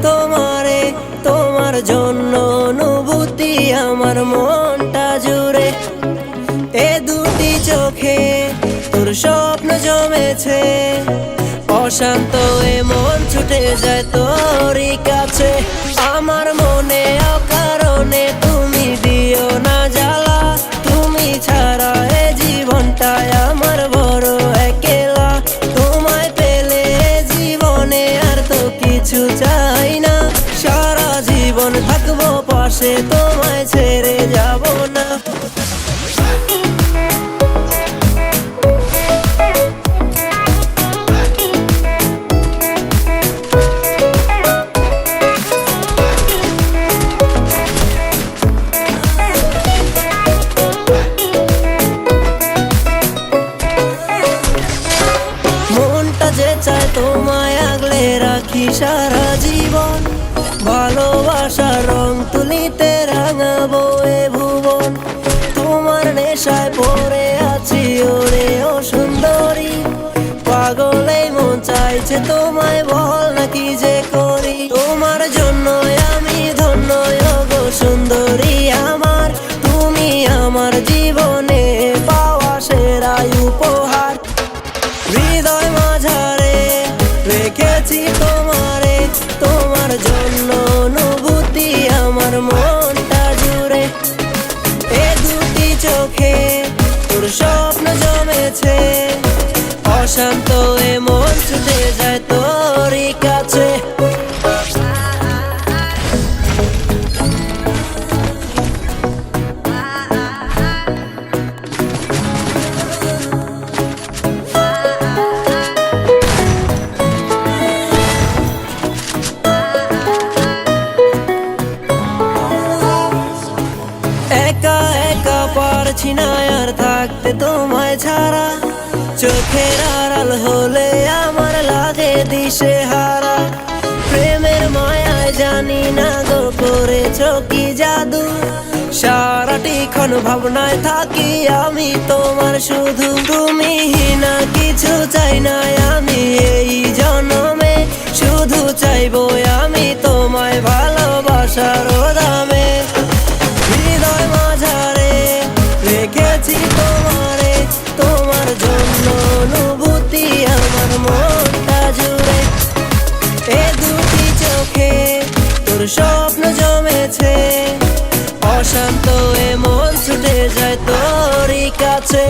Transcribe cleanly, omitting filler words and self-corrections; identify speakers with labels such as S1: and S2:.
S1: তোমারে, তোমার জন্য অনুভূতি আমার মনটা জুড়ে। এ দুটি চোখে তোর স্বপ্ন জমেছে, অশান্ত এ মন ছুটে যায় তোরই কাছে। আমার মনে অকারণে তুমি দিও না জ্বালা, তুমি ছাড়া এ জীবনটায় আমার বড় একলা। তোমায় পেলে জীবনে আর তো কিছু চাই না, সারা জীবন থাকবো পাশে, তোমায় ছেড়ে যাব না। যে চায় তোমায় আগলে রাখি সারা জীবন, ভালোবাসার রং তুলিতে রাঙাবো এ ভুবন। তোমার নেশায় পড়ে আছি ওরে ও সুন্দরী, পাগলে মন চাইছে তোমায়, বল না কি যে করি। তোমার জন্য আমি ধন্য গো সুন্দরী আমার, তুমি আমার জীবনে পাওয়া সেরা উপহার। হৃদয় মাঝারে রেখেছি তোমারে, তোমার জন্য অনুভূতি আমার মনটা জুড়ে। এ দুটি চোখে তোর স্বপ্ন জমেছে, অশান্ত এ মন ছুটে যায় তোরই কাছে। একা একা পারছি না আর থাকতে তোমায় ছাড়া, চোখের আড়াল হলে আমার লাগে দিশে হারা। প্রেমের মায়ায় জানি না গো করেছ কি জাদু, সারাটিক্ষণ ভাবনায় থাকি আমি তোমার শুধু। তুমি না কিছু চাই না আমি এই জন্মে, শুধু চাইবো আমি তোমায় ভালোবাসার দামে। হৃদয় মাঝারে রেখেছি তোমারে, তোমার জন্য অনুভূতি আমার মনটা জুড়ে। এ দুটি চোখে তোর স্বপ্ন জমেছে, অশান্ত এ মন ছুটে যায় তোরই কাছে।